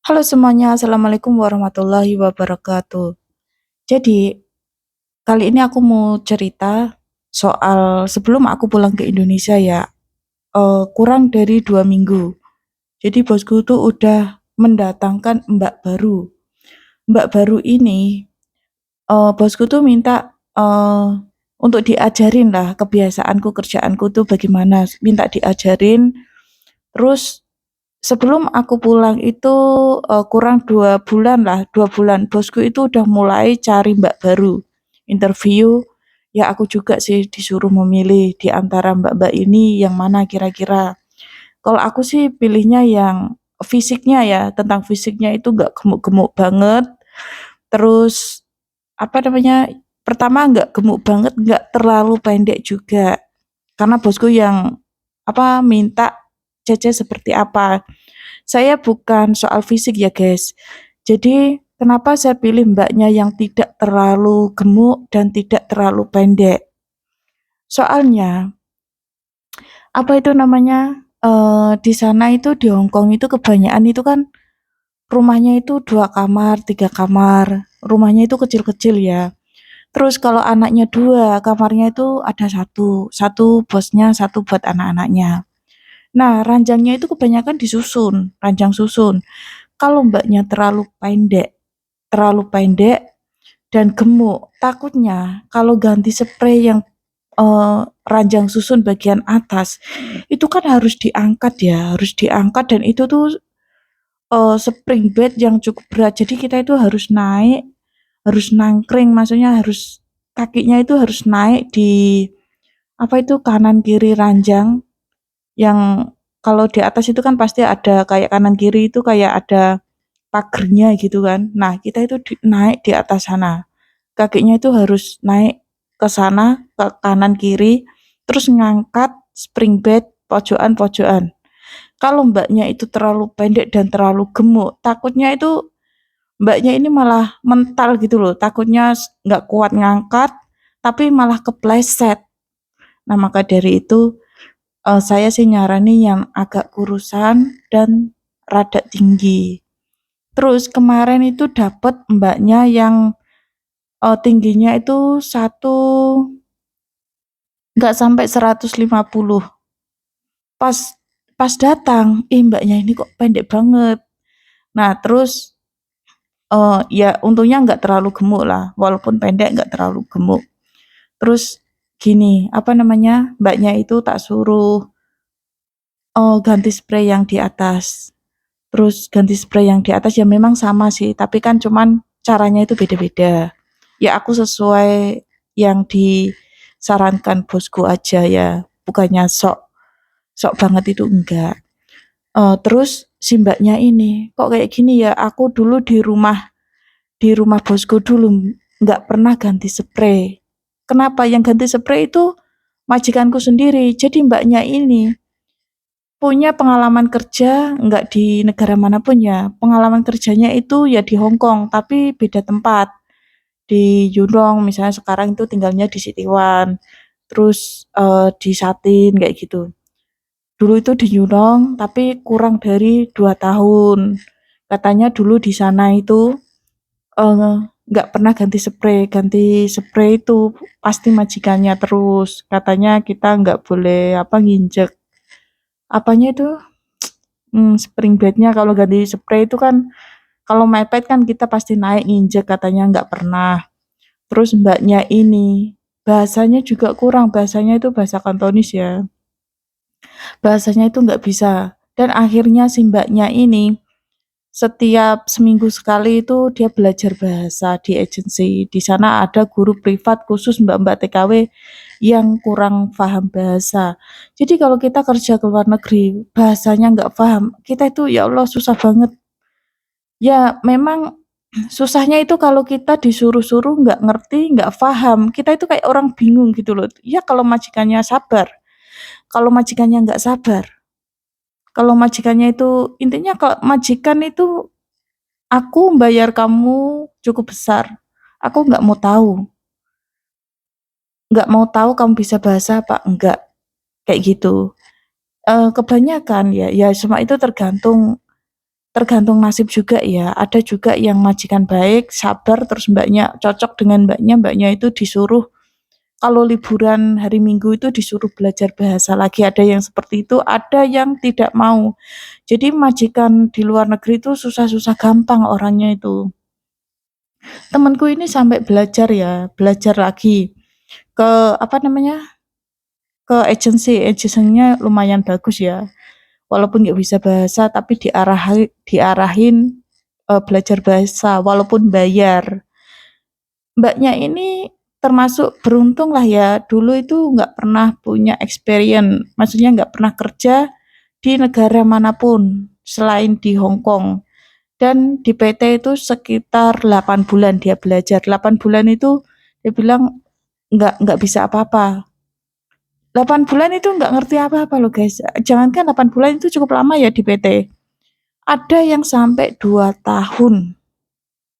Halo semuanya, Assalamualaikum warahmatullahi wabarakatuh. Jadi, kali ini aku mau cerita soal sebelum aku pulang ke Indonesia ya, kurang dari 2 minggu. Jadi bosku tuh udah mendatangkan mbak baru. Mbak baru ini, bosku tuh minta untuk diajarin lah kebiasaanku, kerjaanku tuh bagaimana, minta diajarin. Terus sebelum aku pulang itu, kurang 2 bulan lah, 2 bulan, bosku itu udah mulai cari mbak baru, interview, ya aku juga sih disuruh memilih di antara mbak-mbak ini yang mana kira-kira. Kalau aku sih pilihnya yang fisiknya ya, tentang fisiknya itu nggak gemuk-gemuk banget, terus apa namanya, pertama nggak gemuk banget, nggak terlalu pendek juga, karena bosku yang minta Cece seperti apa. Saya bukan soal fisik ya guys. Jadi kenapa saya pilih mbaknya yang tidak terlalu gemuk dan tidak terlalu pendek. Soalnya apa itu namanya, di sana itu di Hong Kong itu kebanyakan itu kan rumahnya itu 2 kamar, 3 kamar, rumahnya itu kecil-kecil ya. Terus kalau anaknya 2, kamarnya itu ada satu, satu bosnya, satu buat anak-anaknya. Nah, ranjangnya itu kebanyakan disusun, ranjang susun. Kalau mbaknya terlalu pendek dan gemuk, takutnya kalau ganti spray yang ranjang susun bagian atas, itu kan harus diangkat ya, harus diangkat dan itu tuh spring bed yang cukup berat. Jadi kita itu harus naik, harus nangkring, maksudnya harus kakinya itu harus naik di kanan kiri ranjang yang kalau di atas itu kan pasti ada kayak kanan kiri itu kayak ada pagernya gitu kan. Nah, kita itu naik di atas sana. Kakinya itu harus naik ke sana, ke kanan kiri, terus ngangkat spring bed pojokan-pojokan. Kalau mbaknya itu terlalu pendek dan terlalu gemuk, takutnya itu mbaknya ini malah mental gitu loh. Takutnya nggak kuat ngangkat, tapi malah kepleset. Nah, maka dari itu saya sih nyaranin yang agak kurusan dan rada tinggi. Terus kemarin itu dapet mbaknya yang tingginya itu nggak sampai 150. Pas pas datang, mbaknya ini kok pendek banget. Nah terus ya untungnya nggak terlalu gemuk lah, walaupun pendek nggak terlalu gemuk. Terus gini, mbaknya itu tak suruh ganti spray yang di atas. Terus ganti spray yang di atas ya memang sama sih, tapi kan cuman caranya itu beda-beda. Ya aku sesuai yang disarankan bosku aja ya, bukannya sok sok banget itu enggak. Terus si Mbaknya ini, kok kayak gini ya, aku dulu di rumah bosku dulu nggak pernah ganti spray. Kenapa? Yang ganti spray itu majikanku sendiri. Jadi Mbaknya ini punya pengalaman kerja nggak di negara manapun ya, pengalaman kerjanya itu ya di Hong Kong, tapi beda tempat. Di Yunong misalnya sekarang itu tinggalnya di Sitywan, terus, di Satin kayak gitu. Dulu itu di Yunong, tapi kurang dari 2 tahun. Katanya dulu di sana itu, nggak pernah ganti spray itu pasti majikannya terus. Katanya kita nggak boleh, nginjek apanya itu, spring bed-nya kalau ganti spray itu kan kalau mepet kan kita pasti naik nginjek, katanya nggak pernah. Terus Mbaknya ini, bahasanya juga kurang, bahasanya itu bahasa Kantonis ya. Bahasanya itu nggak bisa. Dan akhirnya si Mbaknya ini setiap seminggu sekali itu dia belajar bahasa di agensi. Di sana ada guru privat khusus mbak-mbak TKW yang kurang paham bahasa. Jadi kalau kita kerja ke luar negeri, bahasanya nggak paham, kita itu ya Allah susah banget. Ya memang susahnya itu kalau kita disuruh-suruh nggak ngerti, nggak paham, kita itu kayak orang bingung gitu loh. Ya kalau majikannya sabar, kalau majikannya nggak sabar, kalau majikannya itu intinya kalau majikan itu, "Aku bayar kamu cukup besar, aku nggak mau tahu kamu bisa bahasa apa enggak," kayak gitu. Kebanyakan ya semua itu tergantung tergantung nasib juga ya. Ada juga yang majikan baik, sabar, terus Mbaknya cocok dengan Mbaknya itu disuruh kalau liburan hari Minggu itu disuruh belajar bahasa lagi, ada yang seperti itu, ada yang tidak mau. Jadi majikan di luar negeri itu susah-susah gampang orangnya itu. Temanku ini sampai belajar ya, belajar lagi ke apa namanya, ke agensinya lumayan bagus ya. Walaupun nggak bisa bahasa, tapi diarahin belajar bahasa, walaupun bayar. Mbaknya ini termasuk beruntung lah ya, dulu itu nggak pernah punya experience, maksudnya nggak pernah kerja di negara manapun selain di Hong Kong. Dan di PT itu sekitar 8 bulan dia belajar. 8 bulan itu dia bilang nggak bisa apa-apa. 8 bulan itu nggak ngerti apa-apa loh guys. Jangankan 8 bulan itu cukup lama ya di PT. Ada yang sampai 2 tahun.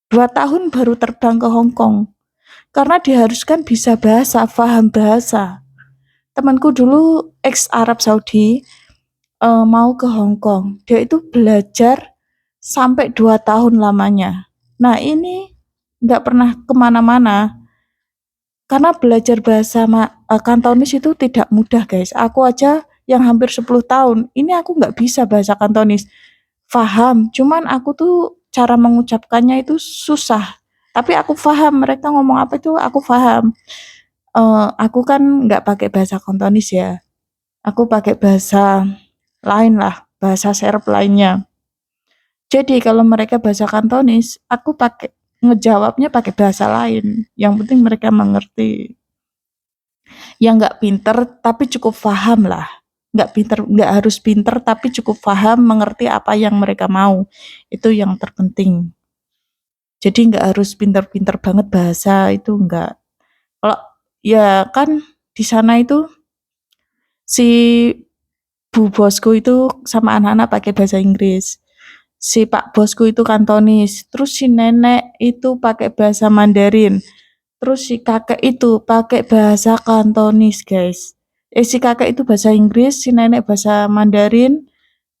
2 tahun baru terbang ke Hong Kong. Karena diharuskan bisa bahasa, paham bahasa. Temanku dulu ex Arab Saudi mau ke Hong Kong. Dia itu belajar sampai 2 tahun lamanya. Nah ini nggak pernah kemana-mana. Karena belajar bahasa Kantonis itu tidak mudah guys. Aku aja yang hampir 10 tahun, ini aku nggak bisa bahasa Kantonis. Paham, cuman aku tuh cara mengucapkannya itu susah. Tapi aku paham mereka ngomong apa itu aku paham. Aku kan nggak pakai bahasa Kantonis ya. Aku pakai bahasa lain lah, bahasa serap lainnya. Jadi kalau mereka bahasa Kantonis, aku ngejawabnya pakai bahasa lain. Yang penting mereka mengerti. Yang nggak pinter tapi cukup paham lah. Nggak harus pinter tapi cukup paham mengerti apa yang mereka mau. Itu yang terpenting. Jadi nggak harus pinter-pinter banget bahasa itu nggak. Kalau ya kan di sana itu si bu bosku itu sama anak-anak pakai bahasa Inggris. Si pak bosku itu Kantonis. Terus si nenek itu pakai bahasa Mandarin. Terus si kakek itu pakai bahasa Kantonis, guys. Si kakek itu bahasa Inggris, si nenek bahasa Mandarin,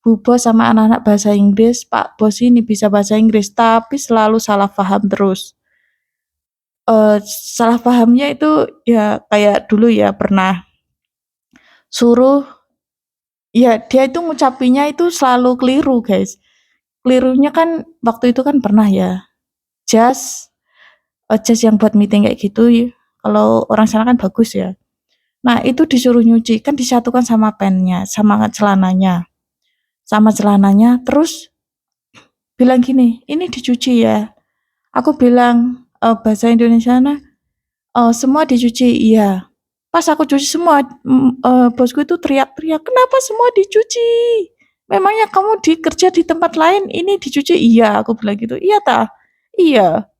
bu bos sama anak-anak bahasa Inggris, pak bos ini bisa bahasa Inggris, tapi selalu salah paham terus. Salah pahamnya itu ya kayak dulu ya pernah suruh, ya dia itu ngucapinnya itu selalu keliru, guys. Kelirunya kan waktu itu kan pernah ya, jas, jas yang buat meeting kayak gitu, kalau orang sana kan bagus ya. Nah, itu disuruh nyuci, kan disatukan sama pennya, sama celananya, terus bilang gini, ini dicuci ya. Aku bilang bahasa Indonesianya, semua dicuci, iya. Pas aku cuci semua, bosku itu teriak-teriak, kenapa semua dicuci? Memangnya kamu kerja di tempat lain, ini dicuci? Iya, aku bilang gitu. Iya tah? Iya.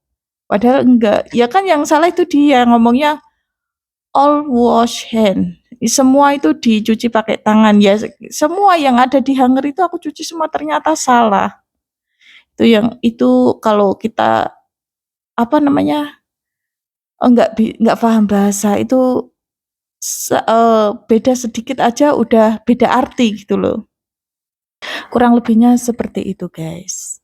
Padahal enggak. Ya kan yang salah itu dia ngomongnya all wash hand. Semua itu dicuci pakai tangan ya. Semua yang ada di hanger itu aku cuci semua ternyata salah. Itu kalau kita apa namanya nggak paham bahasa itu beda sedikit aja udah beda arti gitu loh. Kurang lebihnya seperti itu guys.